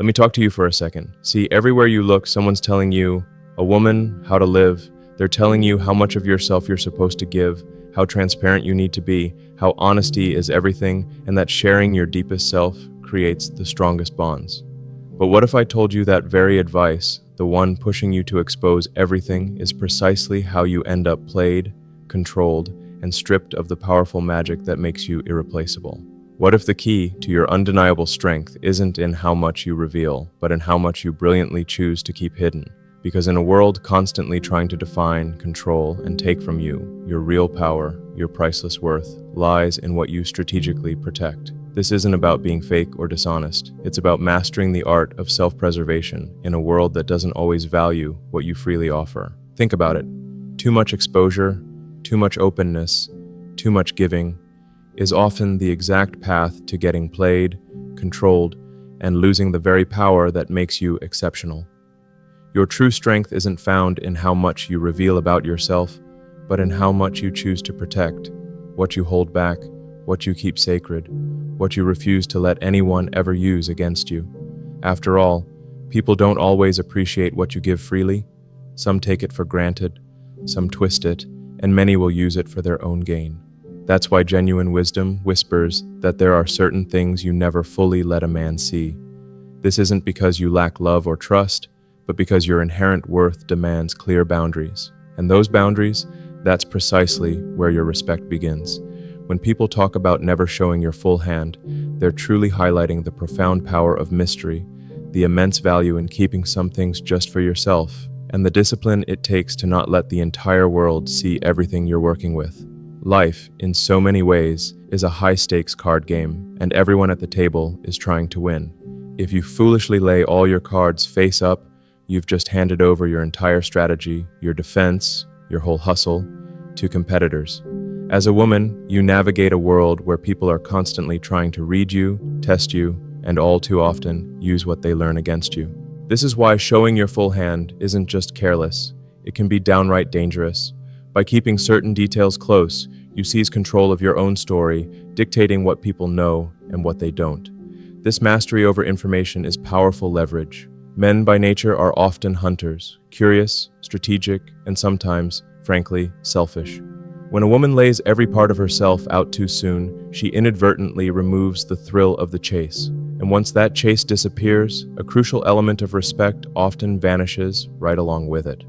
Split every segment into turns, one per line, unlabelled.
Let me talk to you for a second. See, everywhere you look, someone's telling you, a woman, how to live. They're telling you how much of yourself you're supposed to give, how transparent you need to be, how honesty is everything, and that sharing your deepest self creates the strongest bonds. But what if I told you that very advice, the one pushing you to expose everything, is precisely how you end up played, controlled, and stripped of the powerful magic that makes you irreplaceable? What if the key to your undeniable strength isn't in how much you reveal, but in how much you brilliantly choose to keep hidden? Because in a world constantly trying to define, control, and take from you, your real power, your priceless worth, lies in what you strategically protect. This isn't about being fake or dishonest. It's about mastering the art of self-preservation in a world that doesn't always value what you freely offer. Think about it. Too much exposure, too much openness, too much giving is often the exact path to getting played, controlled, and losing the very power that makes you exceptional. Your true strength isn't found in how much you reveal about yourself, but in how much you choose to protect, what you hold back, what you keep sacred, what you refuse to let anyone ever use against you. After all, people don't always appreciate what you give freely. Some take it for granted, some twist it, and many will use it for their own gain. That's why genuine wisdom whispers that there are certain things you never fully let a man see. This isn't because you lack love or trust, but because your inherent worth demands clear boundaries. And those boundaries, that's precisely where your respect begins. When people talk about never showing your full hand, they're truly highlighting the profound power of mystery, the immense value in keeping some things just for yourself, and the discipline it takes to not let the entire world see everything you're working with. Life, in so many ways, is a high-stakes card game, and everyone at the table is trying to win. If you foolishly lay all your cards face up, you've just handed over your entire strategy, your defense, your whole hustle, to competitors. As a woman, you navigate a world where people are constantly trying to read you, test you, and all too often use what they learn against you. This is why showing your full hand isn't just careless, it can be downright dangerous. By keeping certain details close, you seize control of your own story, dictating what people know and what they don't. This mastery over information is powerful leverage. Men by nature are often hunters, curious, strategic, and sometimes, frankly, selfish. When a woman lays every part of herself out too soon, she inadvertently removes the thrill of the chase. And once that chase disappears, a crucial element of respect often vanishes right along with it.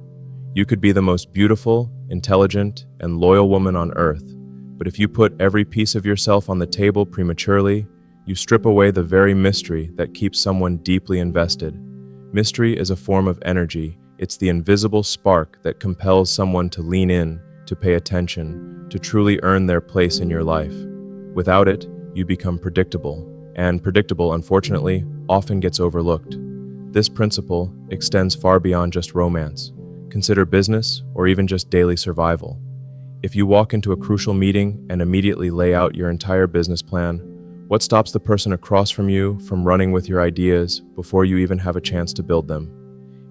You could be the most beautiful, intelligent, and loyal woman on earth, but if you put every piece of yourself on the table prematurely, you strip away the very mystery that keeps someone deeply invested. Mystery is a form of energy. It's the invisible spark that compels someone to lean in, to pay attention, to truly earn their place in your life. Without it, you become predictable, and predictable, unfortunately, often gets overlooked. This principle extends far beyond just romance. Consider business or even just daily survival. If you walk into a crucial meeting and immediately lay out your entire business plan, what stops the person across from you from running with your ideas before you even have a chance to build them?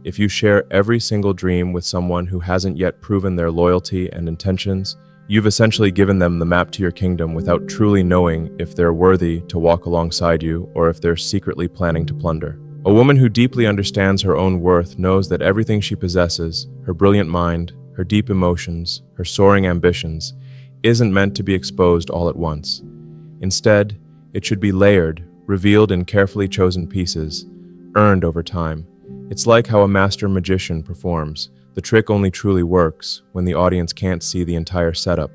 If you share every single dream with someone who hasn't yet proven their loyalty and intentions, you've essentially given them the map to your kingdom without truly knowing if they're worthy to walk alongside you or if they're secretly planning to plunder. A woman who deeply understands her own worth knows that everything she possesses, her brilliant mind, her deep emotions, her soaring ambitions, isn't meant to be exposed all at once. Instead, it should be layered, revealed in carefully chosen pieces, earned over time. It's like how a master magician performs. The trick only truly works when the audience can't see the entire setup.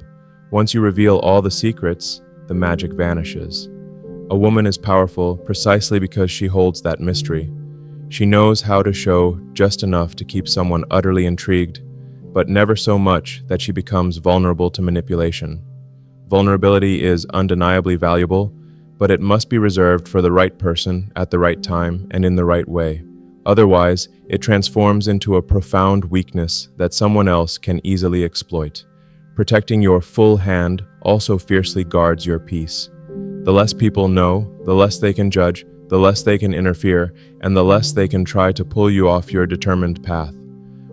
Once you reveal all the secrets, the magic vanishes. A woman is powerful precisely because she holds that mystery. She knows how to show just enough to keep someone utterly intrigued, but never so much that she becomes vulnerable to manipulation. Vulnerability is undeniably valuable, but it must be reserved for the right person at the right time and in the right way. Otherwise, it transforms into a profound weakness that someone else can easily exploit. Protecting your full hand also fiercely guards your peace. The less people know, the less they can judge, the less they can interfere, and the less they can try to pull you off your determined path.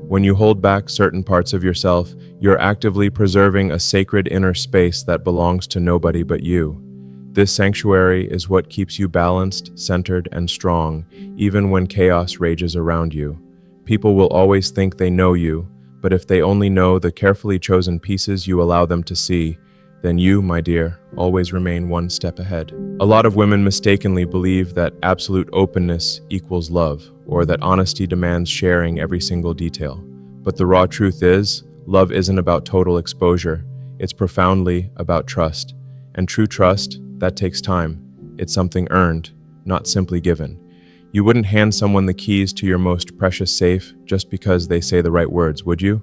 When you hold back certain parts of yourself, you're actively preserving a sacred inner space that belongs to nobody but you. This sanctuary is what keeps you balanced, centered, and strong, even when chaos rages around you. People will always think they know you, but if they only know the carefully chosen pieces you allow them to see, then you, my dear, always remain one step ahead. A lot of women mistakenly believe that absolute openness equals love, or that honesty demands sharing every single detail. But the raw truth is, love isn't about total exposure. It's profoundly about trust. And true trust, that takes time. It's something earned, not simply given. You wouldn't hand someone the keys to your most precious safe just because they say the right words, would you?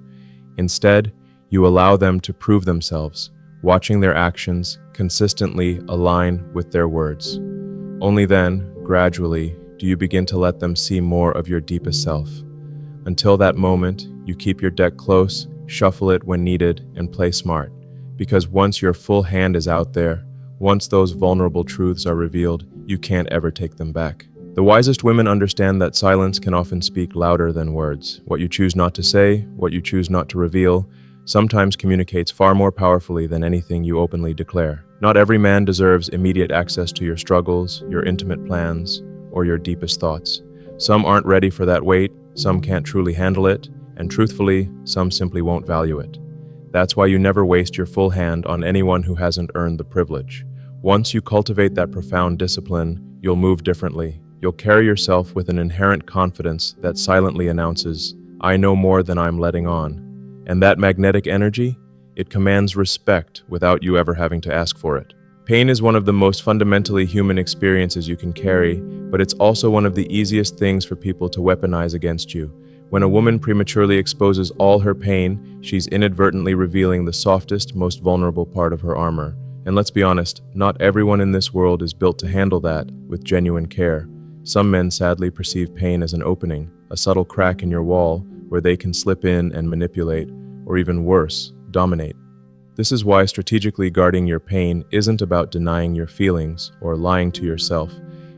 Instead, you allow them to prove themselves, watching their actions consistently align with their words. Only then, gradually, do you begin to let them see more of your deepest self. Until that moment, you keep your deck close, shuffle it when needed, and play smart. Because once your full hand is out there, once those vulnerable truths are revealed, you can't ever take them back. The wisest women understand that silence can often speak louder than words. What you choose not to say, what you choose not to reveal, sometimes communicates far more powerfully than anything you openly declare. Not every man deserves immediate access to your struggles, your intimate plans, or your deepest thoughts. Some aren't ready for that weight, some can't truly handle it, and truthfully, some simply won't value it. That's why you never waste your full hand on anyone who hasn't earned the privilege. Once you cultivate that profound discipline, you'll move differently. You'll carry yourself with an inherent confidence that silently announces, "I know more than I'm letting on." And that magnetic energy, it commands respect without you ever having to ask for it. Pain is one of the most fundamentally human experiences you can carry, but it's also one of the easiest things for people to weaponize against you. When a woman prematurely exposes all her pain, she's inadvertently revealing the softest, most vulnerable part of her armor. And let's be honest, not everyone in this world is built to handle that with genuine care. Some men sadly perceive pain as an opening, a subtle crack in your wall where they can slip in and manipulate, or even worse, dominate. This is why strategically guarding your pain isn't about denying your feelings or lying to yourself.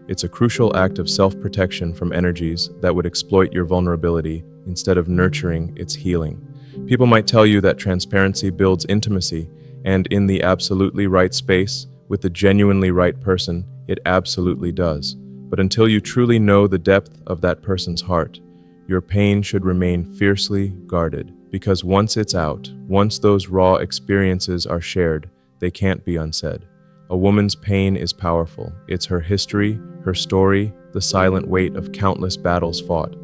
It's a crucial act of self-protection from energies that would exploit your vulnerability instead of nurturing its healing. People might tell you that transparency builds intimacy, and in the absolutely right space, with the genuinely right person, it absolutely does. But until you truly know the depth of that person's heart, your pain should remain fiercely guarded. Because once it's out, once those raw experiences are shared, they can't be unsaid. A woman's pain is powerful. It's her history, her story, the silent weight of countless battles fought.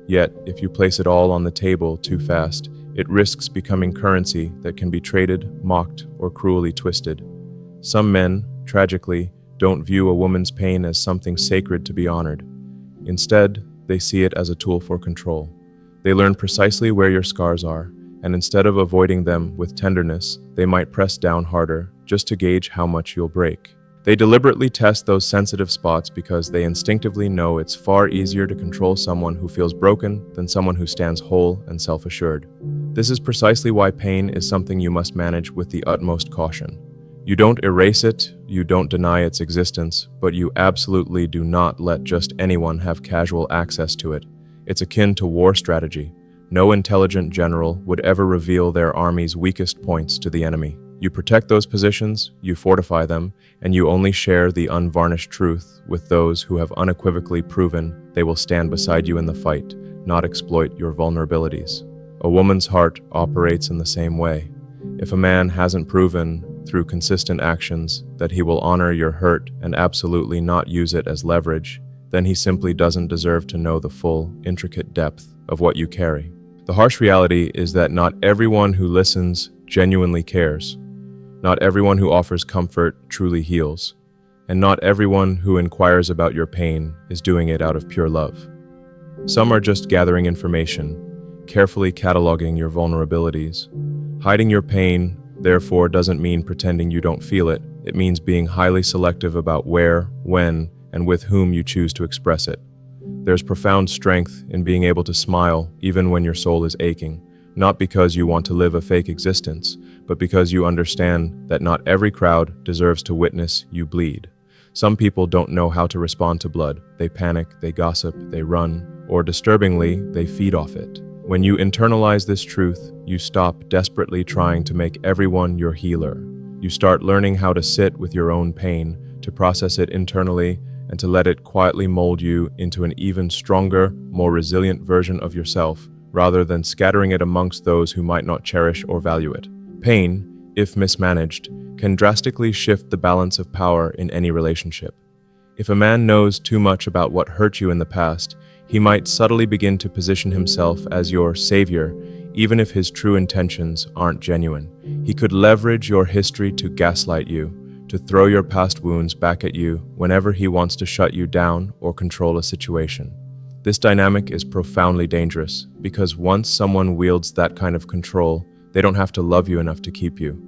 Yet, if you place it all on the table too fast, it risks becoming currency that can be traded, mocked, or cruelly twisted. Some men, tragically, don't view a woman's pain as something sacred to be honored. Instead, they see it as a tool for control. They learn precisely where your scars are, and instead of avoiding them with tenderness, they might press down harder just to gauge how much you'll break. They deliberately test those sensitive spots because they instinctively know it's far easier to control someone who feels broken than someone who stands whole and self-assured. This is precisely why pain is something you must manage with the utmost caution. You don't erase it, you don't deny its existence, but you absolutely do not let just anyone have casual access to it. It's akin to war strategy. No intelligent general would ever reveal their army's weakest points to the enemy. You protect those positions, you fortify them, and you only share the unvarnished truth with those who have unequivocally proven they will stand beside you in the fight, not exploit your vulnerabilities. A woman's heart operates in the same way. If a man hasn't proven, through consistent actions, that he will honor your hurt and absolutely not use it as leverage, then he simply doesn't deserve to know the full, intricate depth of what you carry. The harsh reality is that not everyone who listens genuinely cares. Not everyone who offers comfort truly heals. And not everyone who inquires about your pain is doing it out of pure love. Some are just gathering information, carefully cataloging your vulnerabilities. Hiding your pain, therefore, doesn't mean pretending you don't feel it. It means being highly selective about where, when, and with whom you choose to express it. There's profound strength in being able to smile even when your soul is aching, not because you want to live a fake existence, but because you understand that not every crowd deserves to witness you bleed. Some people don't know how to respond to blood. They panic, they gossip, they run, or disturbingly, they feed off it. When you internalize this truth, you stop desperately trying to make everyone your healer. You start learning how to sit with your own pain, to process it internally, and to let it quietly mold you into an even stronger, more resilient version of yourself, rather than scattering it amongst those who might not cherish or value it. Pain, if mismanaged, can drastically shift the balance of power in any relationship. If a man knows too much about what hurt you in the past, he might subtly begin to position himself as your savior, even if his true intentions aren't genuine. He could leverage your history to gaslight you, to throw your past wounds back at you whenever he wants to shut you down or control a situation. This dynamic is profoundly dangerous because once someone wields that kind of control, they don't have to love you enough to keep you.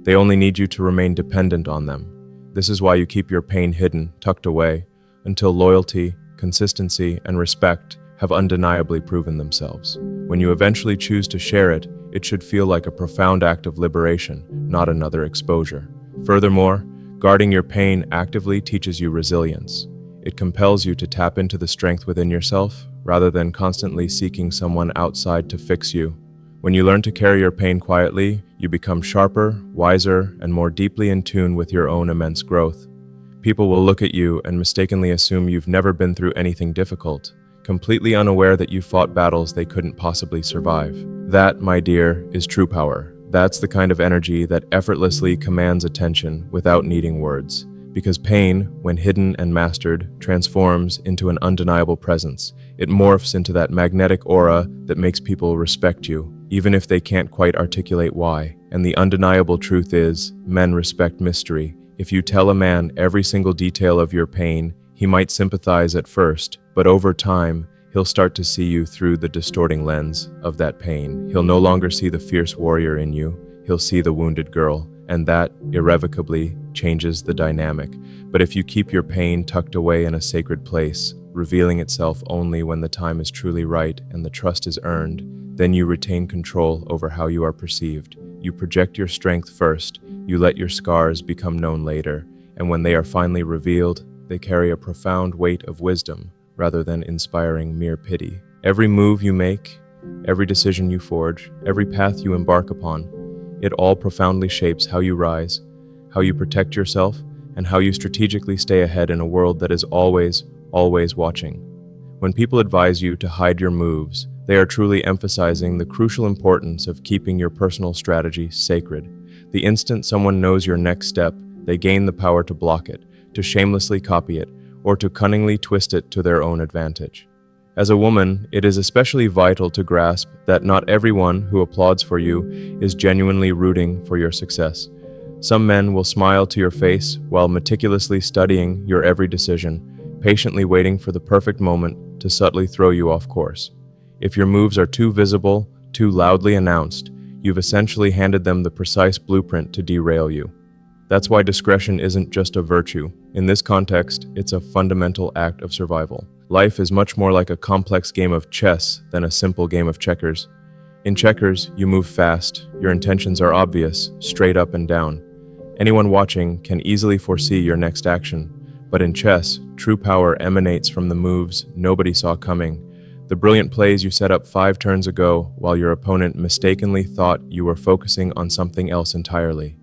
They only need you to remain dependent on them. This is why you keep your pain hidden, tucked away, until loyalty, consistency, and respect have undeniably proven themselves. When you eventually choose to share it, it should feel like a profound act of liberation, not another exposure. Furthermore, guarding your pain actively teaches you resilience. It compels you to tap into the strength within yourself, rather than constantly seeking someone outside to fix you. When you learn to carry your pain quietly, you become sharper, wiser, and more deeply in tune with your own immense growth. People will look at you and mistakenly assume you've never been through anything difficult, completely unaware that you fought battles they couldn't possibly survive. That, my dear, is true power. That's the kind of energy that effortlessly commands attention without needing words. Because pain, when hidden and mastered, transforms into an undeniable presence. It morphs into that magnetic aura that makes people respect you, even if they can't quite articulate why. And the undeniable truth is, men respect mystery. If you tell a man every single detail of your pain, he might sympathize at first, but over time, he'll start to see you through the distorting lens of that pain. He'll no longer see the fierce warrior in you, he'll see the wounded girl, and that irrevocably changes the dynamic. But if you keep your pain tucked away in a sacred place, revealing itself only when the time is truly right and the trust is earned, then you retain control over how you are perceived. You project your strength first, you let your scars become known later, and when they are finally revealed, they carry a profound weight of wisdom, rather than inspiring mere pity. Every move you make, every decision you forge, every path you embark upon, it all profoundly shapes how you rise, how you protect yourself, and how you strategically stay ahead in a world that is always watching. When people advise you to hide your moves, they are truly emphasizing the crucial importance of keeping your personal strategy sacred. The instant someone knows your next step, they gain the power to block it, to shamelessly copy it, or to cunningly twist it to their own advantage. As a woman, it is especially vital to grasp that not everyone who applauds for you is genuinely rooting for your success. Some men will smile to your face while meticulously studying your every decision, patiently waiting for the perfect moment to subtly throw you off course. If your moves are too visible, too loudly announced, you've essentially handed them the precise blueprint to derail you. That's why discretion isn't just a virtue. In this context, it's a fundamental act of survival. Life is much more like a complex game of chess than a simple game of checkers. In checkers, you move fast, your intentions are obvious, straight up and down. Anyone watching can easily foresee your next action. But in chess, true power emanates from the moves nobody saw coming. The brilliant plays you set up 5 turns ago while your opponent mistakenly thought you were focusing on something else entirely.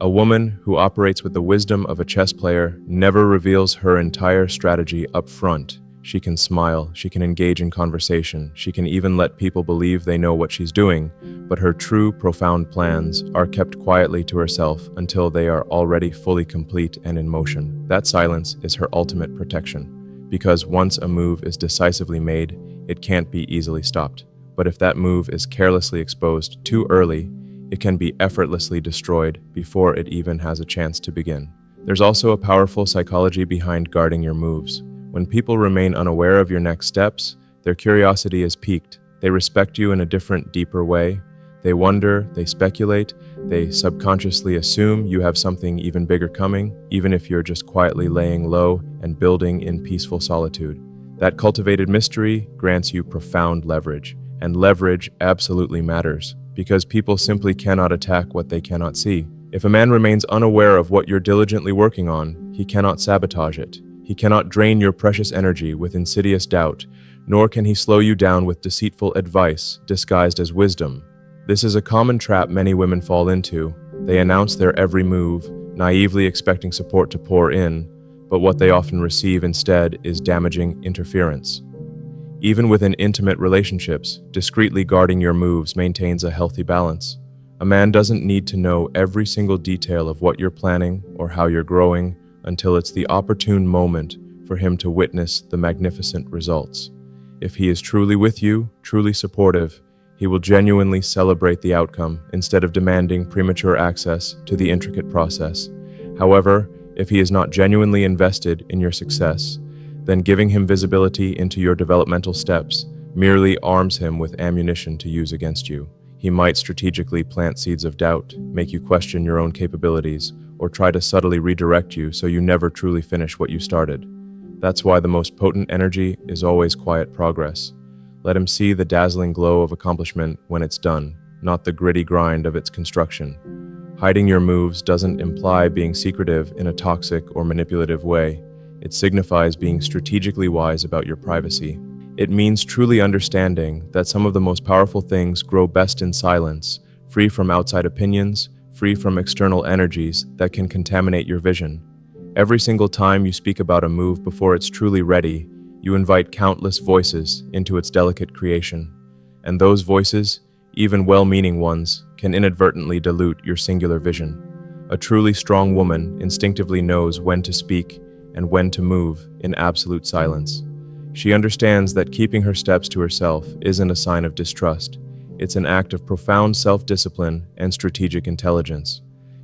A woman who operates with the wisdom of a chess player never reveals her entire strategy up front. She can smile, she can engage in conversation, she can even let people believe they know what she's doing, but her true, profound plans are kept quietly to herself until they are already fully complete and in motion. That silence is her ultimate protection, because once a move is decisively made, it can't be easily stopped. But if that move is carelessly exposed too early, it can be effortlessly destroyed before it even has a chance to begin. There's also a powerful psychology behind guarding your moves. When people remain unaware of your next steps, their curiosity is piqued. They respect you in a different, deeper way. They wonder, they speculate, they subconsciously assume you have something even bigger coming, even if you're just quietly laying low and building in peaceful solitude. That cultivated mystery grants you profound leverage, and leverage absolutely matters, because people simply cannot attack what they cannot see. If a man remains unaware of what you're diligently working on, he cannot sabotage it. He cannot drain your precious energy with insidious doubt, nor can he slow you down with deceitful advice disguised as wisdom. This is a common trap many women fall into. They announce their every move, naively expecting support to pour in, but what they often receive instead is damaging interference. Even within intimate relationships, discreetly guarding your moves maintains a healthy balance. A man doesn't need to know every single detail of what you're planning or how you're growing until it's the opportune moment for him to witness the magnificent results. If he is truly with you, truly supportive, he will genuinely celebrate the outcome instead of demanding premature access to the intricate process. However, if he is not genuinely invested in your success, then giving him visibility into your developmental steps merely arms him with ammunition to use against you. He might strategically plant seeds of doubt, make you question your own capabilities, or try to subtly redirect you so you never truly finish what you started. That's why the most potent energy is always quiet progress. Let him see the dazzling glow of accomplishment when it's done, not the gritty grind of its construction. Hiding your moves doesn't imply being secretive in a toxic or manipulative way. It signifies being strategically wise about your privacy. It means truly understanding that some of the most powerful things grow best in silence, free from outside opinions, free from external energies that can contaminate your vision. Every single time you speak about a move before it's truly ready, you invite countless voices into its delicate creation. And those voices, even well-meaning ones, can inadvertently dilute your singular vision. A truly strong woman instinctively knows when to speak and when to move in absolute silence. She understands that keeping her steps to herself isn't a sign of distrust. It's an act of profound self-discipline and strategic intelligence.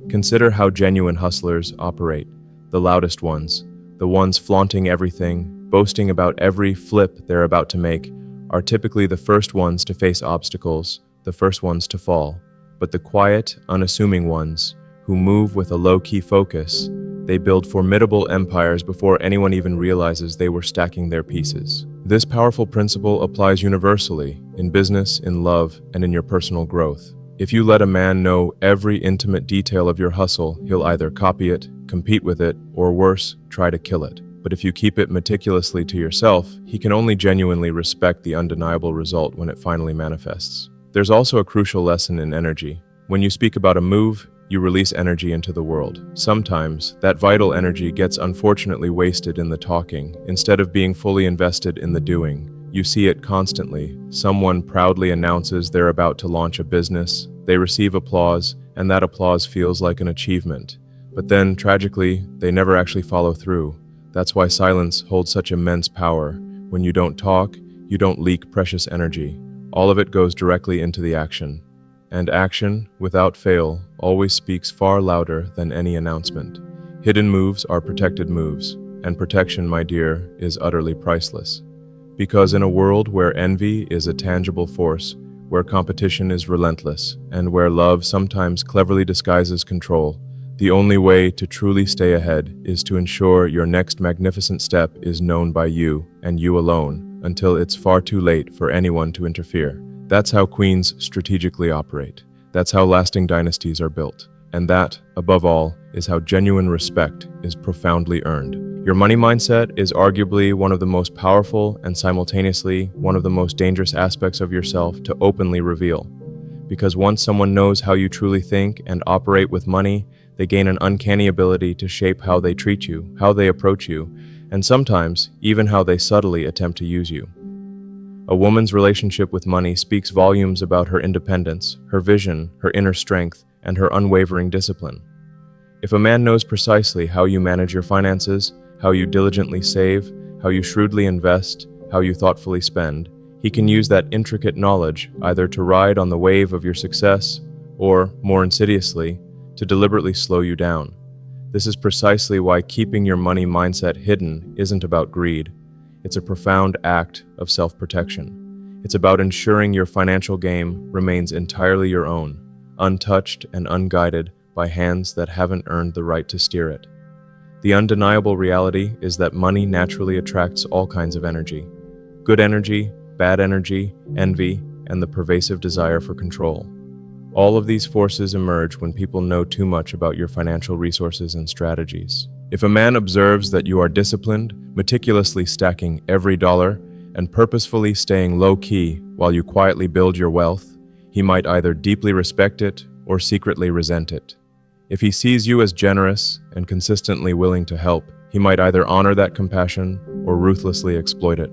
Consider how genuine hustlers operate, the loudest ones, the ones flaunting everything, boasting about every flip they're about to make, are typically the first ones to face obstacles, the first ones to fall. But the quiet, unassuming ones, who move with a low-key focus, they build formidable empires before anyone even realizes they were stacking their pieces. This powerful principle applies universally, in business, in love, and in your personal growth. If you let a man know every intimate detail of your hustle, he'll either copy it, compete with it, or worse, try to kill it. But if you keep it meticulously to yourself, he can only genuinely respect the undeniable result when it finally manifests. There's also a crucial lesson in energy. When you speak about a move, you release energy into the world. Sometimes, that vital energy gets unfortunately wasted in the talking, instead of being fully invested in the doing. You see it constantly. Someone proudly announces they're about to launch a business, they receive applause, and that applause feels like an achievement. But then, tragically, they never actually follow through. That's why silence holds such immense power. When you don't talk, you don't leak precious energy. All of it goes directly into the action. And action, without fail, always speaks far louder than any announcement. Hidden moves are protected moves, and protection, my dear, is utterly priceless. Because in a world where envy is a tangible force, where competition is relentless, and where love sometimes cleverly disguises control, the only way to truly stay ahead is to ensure your next magnificent step is known by you and you alone until it's far too late for anyone to interfere. That's how queens strategically operate. That's how lasting dynasties are built. And that, above all, is how genuine respect is profoundly earned. Your money mindset is arguably one of the most powerful and simultaneously one of the most dangerous aspects of yourself to openly reveal. Because once someone knows how you truly think and operate with money, they gain an uncanny ability to shape how they treat you, how they approach you, and sometimes even how they subtly attempt to use you. A woman's relationship with money speaks volumes about her independence, her vision, her inner strength, and her unwavering discipline. If a man knows precisely how you manage your finances, how you diligently save, how you shrewdly invest, how you thoughtfully spend, he can use that intricate knowledge either to ride on the wave of your success or, more insidiously, to deliberately slow you down. This is precisely why keeping your money mindset hidden isn't about greed. It's a profound act of self-protection. It's about ensuring your financial game remains entirely your own, untouched and unguided by hands that haven't earned the right to steer it. The undeniable reality is that money naturally attracts all kinds of energy. Good energy, bad energy, envy, and the pervasive desire for control. All of these forces emerge when people know too much about your financial resources and strategies. If a man observes that you are disciplined, meticulously stacking every dollar, and purposefully staying low-key while you quietly build your wealth, he might either deeply respect it or secretly resent it. If he sees you as generous and consistently willing to help, he might either honor that compassion or ruthlessly exploit it.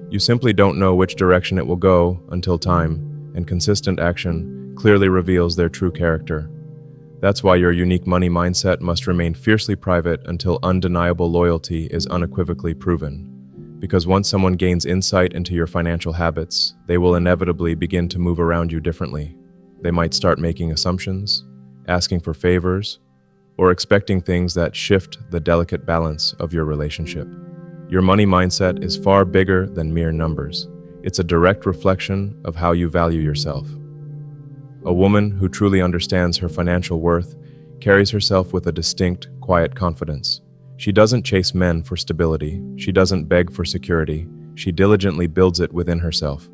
You simply don't know which direction it will go until time and consistent action clearly reveals their true character. That's why your unique money mindset must remain fiercely private until undeniable loyalty is unequivocally proven. Because once someone gains insight into your financial habits, they will inevitably begin to move around you differently. They might start making assumptions, asking for favors, or expecting things that shift the delicate balance of your relationship. Your money mindset is far bigger than mere numbers. It's a direct reflection of how you value yourself. A woman who truly understands her financial worth carries herself with a distinct, quiet confidence. She doesn't chase men for stability. She doesn't beg for security. She diligently builds it within herself.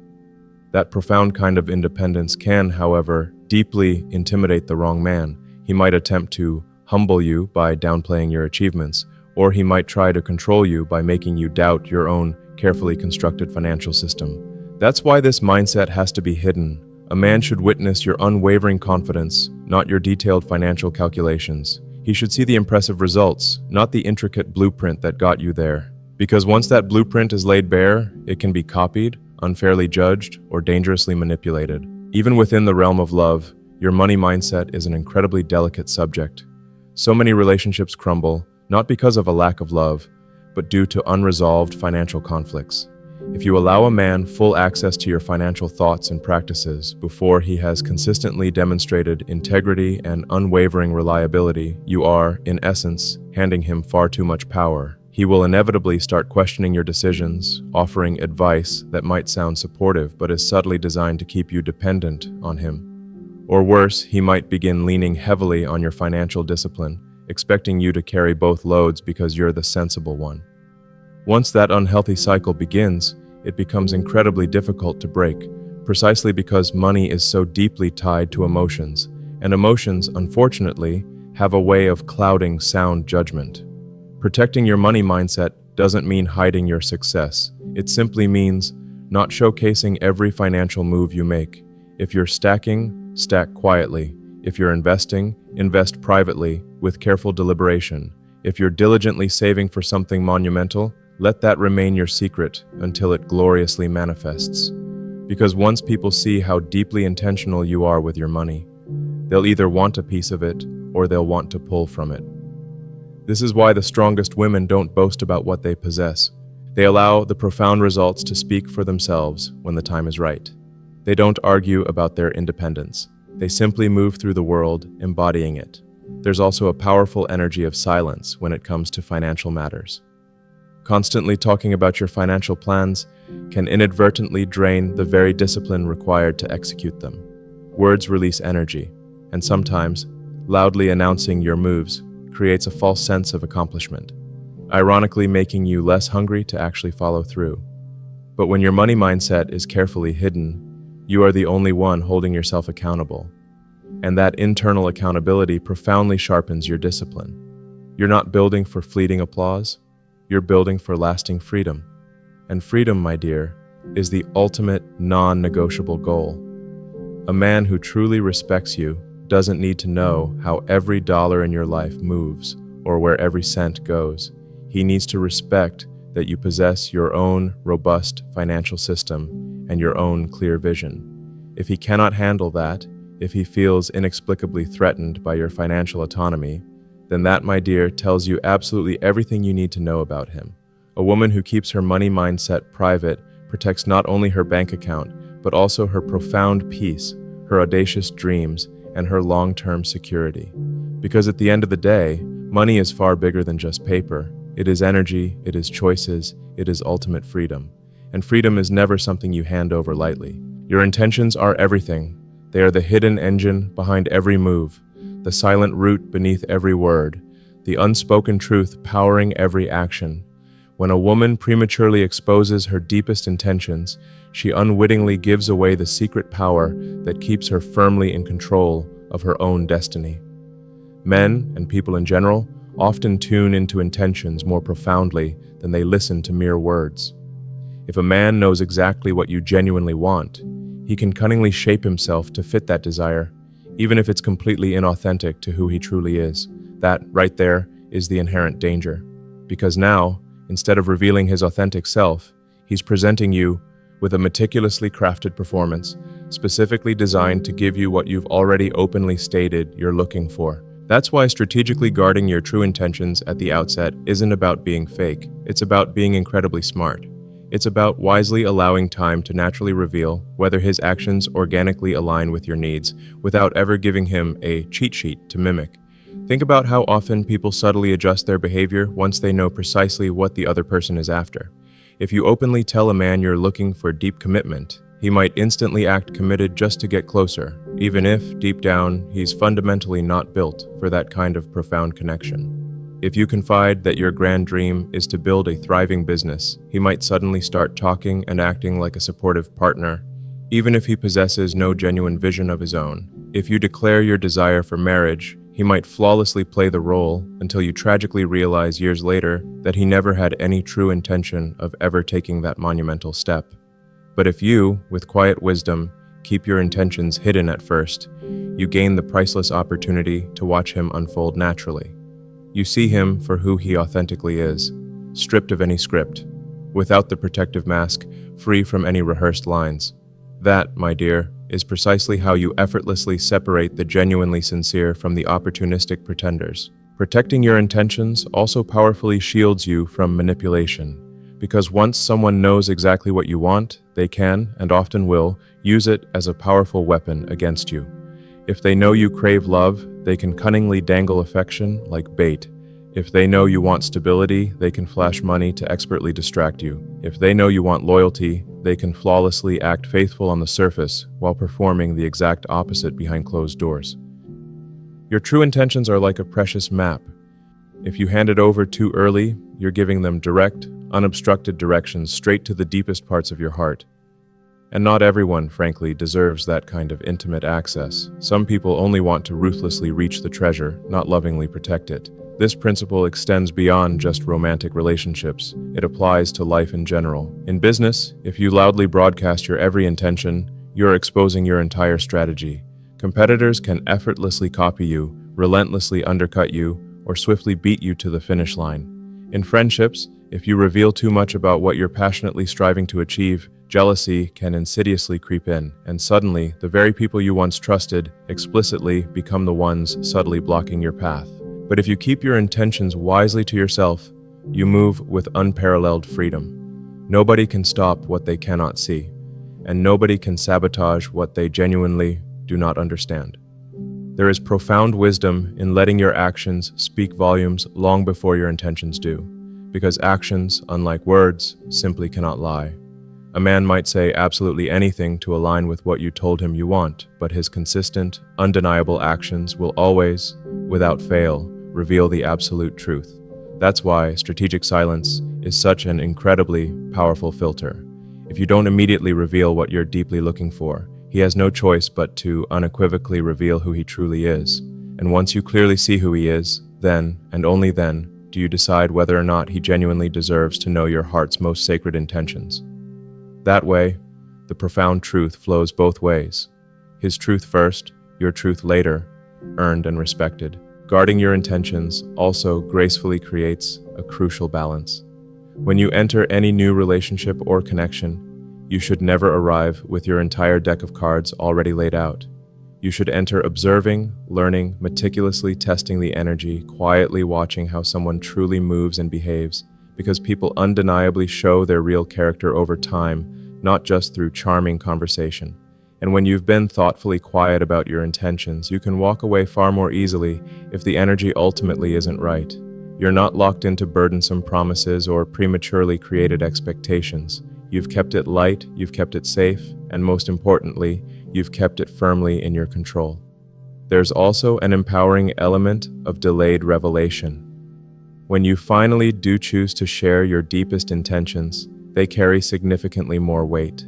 That profound kind of independence can, however, deeply intimidate the wrong man. He might attempt to humble you by downplaying your achievements, or he might try to control you by making you doubt your own carefully constructed financial system. That's why this mindset has to be hidden. A man should witness your unwavering confidence, not your detailed financial calculations. He should see the impressive results, not the intricate blueprint that got you there. Because once that blueprint is laid bare, it can be copied, unfairly judged, or dangerously manipulated. Even within the realm of love, your money mindset is an incredibly delicate subject. So many relationships crumble, not because of a lack of love, but due to unresolved financial conflicts. If you allow a man full access to your financial thoughts and practices before he has consistently demonstrated integrity and unwavering reliability, you are, in essence, handing him far too much power. He will inevitably start questioning your decisions, offering advice that might sound supportive but is subtly designed to keep you dependent on him. Or worse, he might begin leaning heavily on your financial discipline, expecting you to carry both loads because you're the sensible one. Once that unhealthy cycle begins, it becomes incredibly difficult to break, precisely because money is so deeply tied to emotions, and emotions, unfortunately, have a way of clouding sound judgment. Protecting your money mindset doesn't mean hiding your success. It simply means not showcasing every financial move you make. If you're stacking, stack quietly. If you're investing, invest privately with careful deliberation. If you're diligently saving for something monumental, let that remain your secret until it gloriously manifests. Because once people see how deeply intentional you are with your money, they'll either want a piece of it or they'll want to pull from it. This is why the strongest women don't boast about what they possess. They allow the profound results to speak for themselves when the time is right. They don't argue about their independence. They simply move through the world embodying it. There's also a powerful energy of silence when it comes to financial matters. Constantly talking about your financial plans can inadvertently drain the very discipline required to execute them. Words release energy, and sometimes, loudly announcing your moves creates a false sense of accomplishment, ironically making you less hungry to actually follow through. But when your money mindset is carefully hidden, you are the only one holding yourself accountable. And that internal accountability profoundly sharpens your discipline. You're not building for fleeting applause. You're building for lasting freedom. And freedom, my dear, is the ultimate non-negotiable goal. A man who truly respects you doesn't need to know how every dollar in your life moves or where every cent goes. He needs to respect that you possess your own robust financial system and your own clear vision. If he cannot handle that, if he feels inexplicably threatened by your financial autonomy, then that, my dear, tells you absolutely everything you need to know about him. A woman who keeps her money mindset private protects not only her bank account, but also her profound peace, her audacious dreams, and her long-term security. Because at the end of the day, money is far bigger than just paper. It is energy, it is choices, it is ultimate freedom. And freedom is never something you hand over lightly. Your intentions are everything. They are the hidden engine behind every move, the silent root beneath every word, the unspoken truth powering every action. When a woman prematurely exposes her deepest intentions, she unwittingly gives away the secret power that keeps her firmly in control of her own destiny. Men, and people in general, often tune into intentions more profoundly than they listen to mere words. If a man knows exactly what you genuinely want, he can cunningly shape himself to fit that desire, even if it's completely inauthentic to who he truly is. That, right there, is the inherent danger. Because now, instead of revealing his authentic self, he's presenting you with a meticulously crafted performance, specifically designed to give you what you've already openly stated you're looking for. That's why strategically guarding your true intentions at the outset isn't about being fake. It's about being incredibly smart. It's about wisely allowing time to naturally reveal whether his actions organically align with your needs, without ever giving him a cheat sheet to mimic. Think about how often people subtly adjust their behavior once they know precisely what the other person is after. If you openly tell a man you're looking for deep commitment, he might instantly act committed just to get closer, even if, deep down, he's fundamentally not built for that kind of profound connection. If you confide that your grand dream is to build a thriving business, he might suddenly start talking and acting like a supportive partner, even if he possesses no genuine vision of his own. If you declare your desire for marriage, he might flawlessly play the role until you tragically realize years later that he never had any true intention of ever taking that monumental step. But if you, with quiet wisdom, keep your intentions hidden at first, you gain the priceless opportunity to watch him unfold naturally. You see him for who he authentically is, stripped of any script, without the protective mask, free from any rehearsed lines. That, my dear, is precisely how you effortlessly separate the genuinely sincere from the opportunistic pretenders. Protecting your intentions also powerfully shields you from manipulation. Because once someone knows exactly what you want, they can, and often will, use it as a powerful weapon against you. If they know you crave love, they can cunningly dangle affection like bait. If they know you want stability, they can flash money to expertly distract you. If they know you want loyalty, they can flawlessly act faithful on the surface while performing the exact opposite behind closed doors. Your true intentions are like a precious map. If you hand it over too early, you're giving them direct, unobstructed directions straight to the deepest parts of your heart. And not everyone, frankly, deserves that kind of intimate access. Some people only want to ruthlessly reach the treasure, not lovingly protect it. This principle extends beyond just romantic relationships. It applies to life in general. In business, if you loudly broadcast your every intention, you're exposing your entire strategy. Competitors can effortlessly copy you, relentlessly undercut you, or swiftly beat you to the finish line. In friendships, if you reveal too much about what you're passionately striving to achieve, jealousy can insidiously creep in, and suddenly, the very people you once trusted explicitly become the ones subtly blocking your path. But if you keep your intentions wisely to yourself, you move with unparalleled freedom. Nobody can stop what they cannot see, and nobody can sabotage what they genuinely do not understand. There is profound wisdom in letting your actions speak volumes long before your intentions do, because actions, unlike words, simply cannot lie. A man might say absolutely anything to align with what you told him you want, but his consistent, undeniable actions will always, without fail, reveal the absolute truth. That's why strategic silence is such an incredibly powerful filter. If you don't immediately reveal what you're deeply looking for, he has no choice but to unequivocally reveal who he truly is. And once you clearly see who he is, then, and only then, do you decide whether or not he genuinely deserves to know your heart's most sacred intentions. That way, the profound truth flows both ways. His truth first, your truth later, earned and respected. Guarding your intentions also gracefully creates a crucial balance. When you enter any new relationship or connection, you should never arrive with your entire deck of cards already laid out. You should enter observing, learning, meticulously testing the energy, quietly watching how someone truly moves and behaves, because people undeniably show their real character over time, not just through charming conversation. And when you've been thoughtfully quiet about your intentions, you can walk away far more easily if the energy ultimately isn't right. You're not locked into burdensome promises or prematurely created expectations. You've kept it light, you've kept it safe, and most importantly, you've kept it firmly in your control. There's also an empowering element of delayed revelation. When you finally do choose to share your deepest intentions, they carry significantly more weight.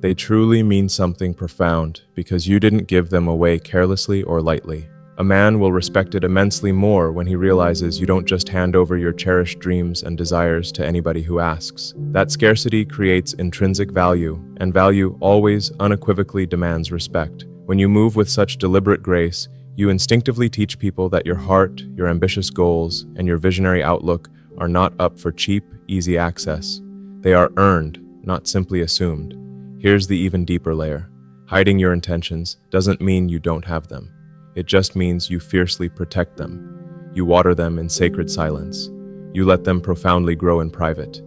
They truly mean something profound because you didn't give them away carelessly or lightly. A man will respect it immensely more when he realizes you don't just hand over your cherished dreams and desires to anybody who asks. That scarcity creates intrinsic value, and value always unequivocally demands respect, When you move with such deliberate grace, you instinctively teach people that your heart, your ambitious goals, and your visionary outlook are not up for cheap, easy access. They are earned, not simply assumed. Here's the even deeper layer. Hiding your intentions doesn't mean you don't have them. It just means you fiercely protect them. You water them in sacred silence. You let them profoundly grow in private.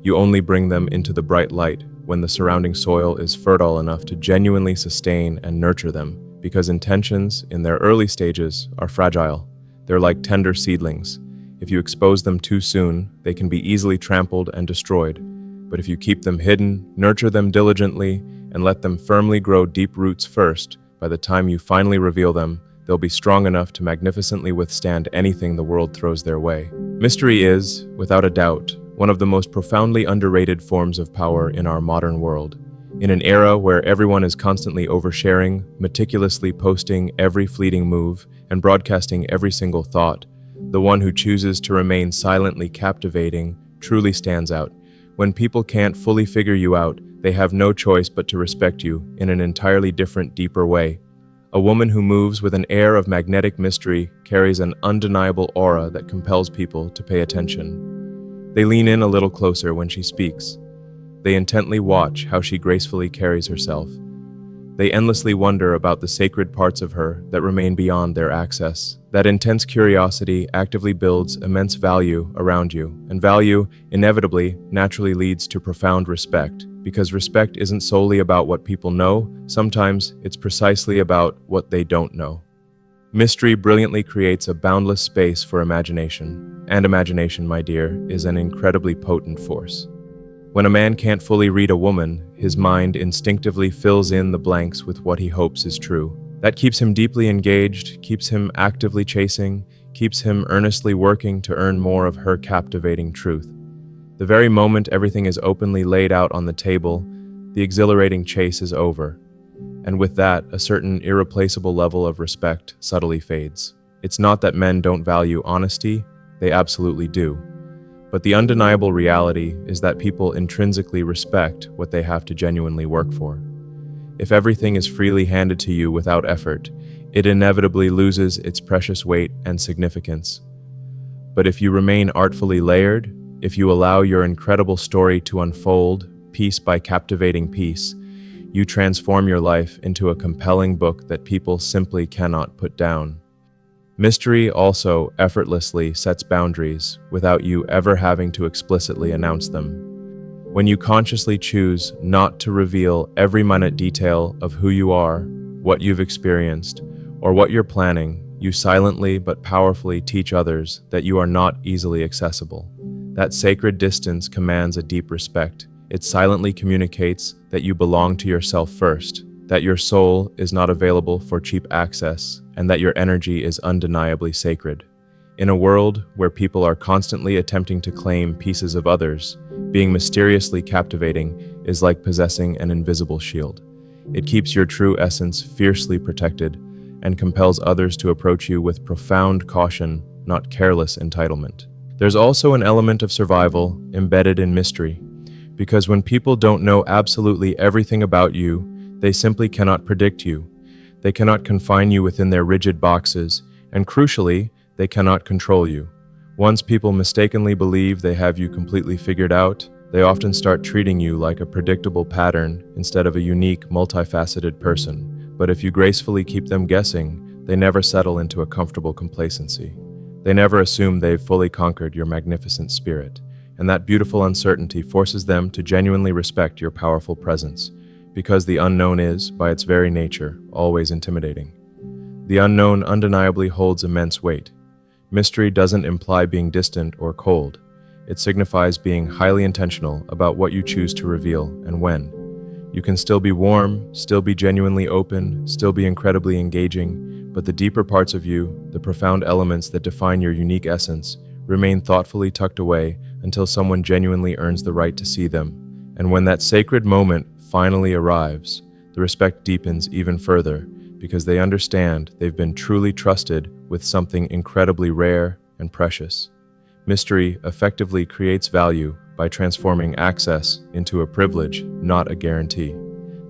You only bring them into the bright light when the surrounding soil is fertile enough to genuinely sustain and nurture them, because intentions in their early stages are fragile. They're like tender seedlings. If you expose them too soon, they can be easily trampled and destroyed. But if you keep them hidden, nurture them diligently, and let them firmly grow deep roots first, by the time you finally reveal them, they'll be strong enough to magnificently withstand anything the world throws their way. Mystery is, without a doubt, one of the most profoundly underrated forms of power in our modern world. In an era where everyone is constantly oversharing, meticulously posting every fleeting move, and broadcasting every single thought, the one who chooses to remain silently captivating truly stands out. When people can't fully figure you out, they have no choice but to respect you in an entirely different, deeper way. A woman who moves with an air of magnetic mystery carries an undeniable aura that compels people to pay attention. They lean in a little closer when she speaks. They intently watch how she gracefully carries herself. They endlessly wonder about the sacred parts of her that remain beyond their access. That intense curiosity actively builds immense value around you, and value, inevitably, naturally leads to profound respect, because respect isn't solely about what people know, sometimes it's precisely about what they don't know. Mystery brilliantly creates a boundless space for imagination, and imagination, my dear, is an incredibly potent force. When a man can't fully read a woman, his mind instinctively fills in the blanks with what he hopes is true. That keeps him deeply engaged, keeps him actively chasing, keeps him earnestly working to earn more of her captivating truth. The very moment everything is openly laid out on the table, the exhilarating chase is over. And with that, a certain irreplaceable level of respect subtly fades. It's not that men don't value honesty, they absolutely do. But the undeniable reality is that people intrinsically respect what they have to genuinely work for. If everything is freely handed to you without effort, it inevitably loses its precious weight and significance. But if you remain artfully layered, if you allow your incredible story to unfold piece by captivating piece, you transform your life into a compelling book that people simply cannot put down. Mystery also effortlessly sets boundaries without you ever having to explicitly announce them. When you consciously choose not to reveal every minute detail of who you are, what you've experienced, or what you're planning, you silently but powerfully teach others that you are not easily accessible. That sacred distance commands a deep respect. It silently communicates that you belong to yourself first, that your soul is not available for cheap access, and that your energy is undeniably sacred. In a world where people are constantly attempting to claim pieces of others, being mysteriously captivating is like possessing an invisible shield. It keeps your true essence fiercely protected and compels others to approach you with profound caution, not careless entitlement. There's also an element of survival embedded in mystery, because when people don't know absolutely everything about you, they simply cannot predict you. They cannot confine you within their rigid boxes, and crucially, they cannot control you. Once people mistakenly believe they have you completely figured out, they often start treating you like a predictable pattern instead of a unique, multifaceted person. But if you gracefully keep them guessing, they never settle into a comfortable complacency. They never assume they've fully conquered your magnificent spirit, and that beautiful uncertainty forces them to genuinely respect your powerful presence, because the unknown is, by its very nature, always intimidating. The unknown undeniably holds immense weight. Mystery doesn't imply being distant or cold. It signifies being highly intentional about what you choose to reveal and when. You can still be warm, still be genuinely open, still be incredibly engaging, but the deeper parts of you, the profound elements that define your unique essence, remain thoughtfully tucked away until someone genuinely earns the right to see them. And when that sacred moment finally arrives, the respect deepens even further because they understand they've been truly trusted with something incredibly rare and precious. Mystery effectively creates value by transforming access into a privilege, not a guarantee.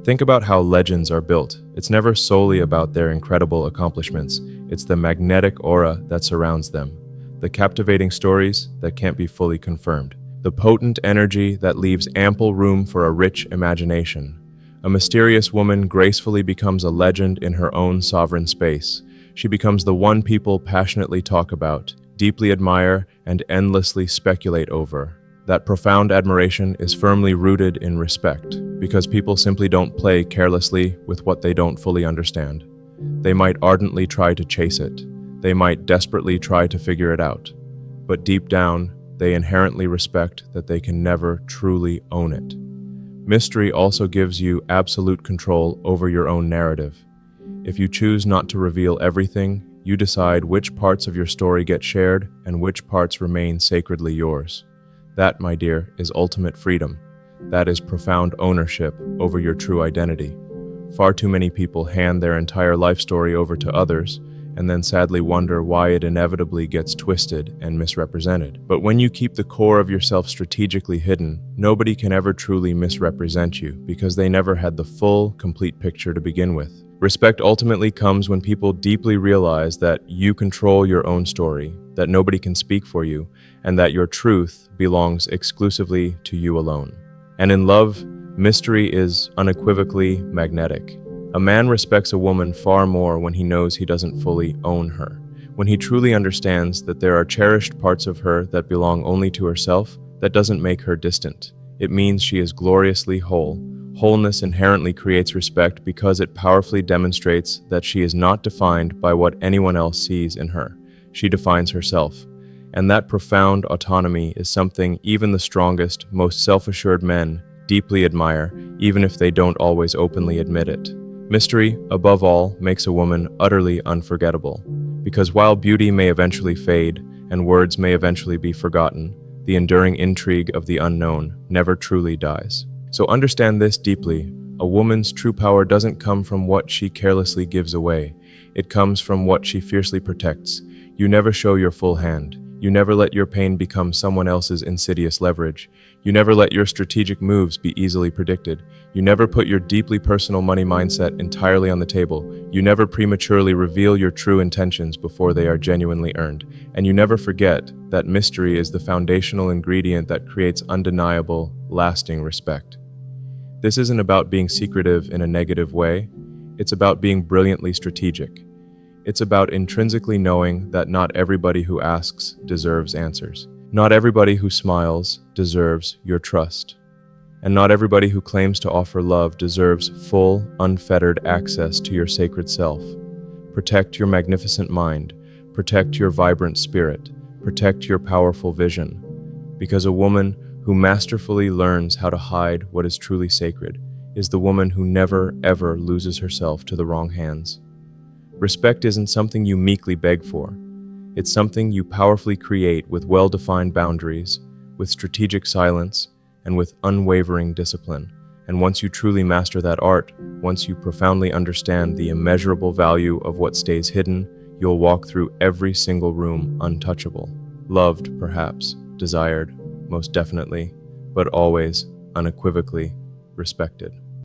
Think about how legends are built. It's never solely about their incredible accomplishments. It's the magnetic aura that surrounds them, the captivating stories that can't be fully confirmed, the potent energy that leaves ample room for a rich imagination. A mysterious woman gracefully becomes a legend in her own sovereign space. She becomes the one people passionately talk about, deeply admire, and endlessly speculate over. That profound admiration is firmly rooted in respect, because people simply don't play carelessly with what they don't fully understand. They might ardently try to chase it. They might desperately try to figure it out. But deep down, they inherently respect that they can never truly own it. Mystery also gives you absolute control over your own narrative. If you choose not to reveal everything, you decide which parts of your story get shared and which parts remain sacredly yours. That, my dear, is ultimate freedom. That is profound ownership over your true identity. Far too many people hand their entire life story over to others and then sadly wonder why it inevitably gets twisted and misrepresented. But when you keep the core of yourself strategically hidden, nobody can ever truly misrepresent you because they never had the full, complete picture to begin with. Respect ultimately comes when people deeply realize that you control your own story, that nobody can speak for you, and that your truth belongs exclusively to you alone. And in love, mystery is unequivocally magnetic. A man respects a woman far more when he knows he doesn't fully own her, when he truly understands that there are cherished parts of her that belong only to herself. That doesn't make her distant. It means she is gloriously whole. Wholeness inherently creates respect because it powerfully demonstrates that she is not defined by what anyone else sees in her. She defines herself. And that profound autonomy is something even the strongest, most self-assured men deeply admire, even if they don't always openly admit it. Mystery, above all, makes a woman utterly unforgettable. Because while beauty may eventually fade and words may eventually be forgotten, the enduring intrigue of the unknown never truly dies. So understand this deeply. A woman's true power doesn't come from what she carelessly gives away. It comes from what she fiercely protects. You never show your full hand. You never let your pain become someone else's insidious leverage. You never let your strategic moves be easily predicted. You never put your deeply personal money mindset entirely on the table. You never prematurely reveal your true intentions before they are genuinely earned. And you never forget that mystery is the foundational ingredient that creates undeniable, lasting respect. This isn't about being secretive in a negative way. It's about being brilliantly strategic. It's about intrinsically knowing that not everybody who asks deserves answers. Not everybody who smiles deserves your trust. And not everybody who claims to offer love deserves full, unfettered access to your sacred self. Protect your magnificent mind. Protect your vibrant spirit. Protect your powerful vision. Because a woman who masterfully learns how to hide what is truly sacred is the woman who never, ever loses herself to the wrong hands. Respect isn't something you meekly beg for. It's something you powerfully create with well-defined boundaries, with strategic silence, and with unwavering discipline. And once you truly master that art, once you profoundly understand the immeasurable value of what stays hidden, you'll walk through every single room untouchable. Loved, perhaps, desired, most definitely, but always unequivocally respected.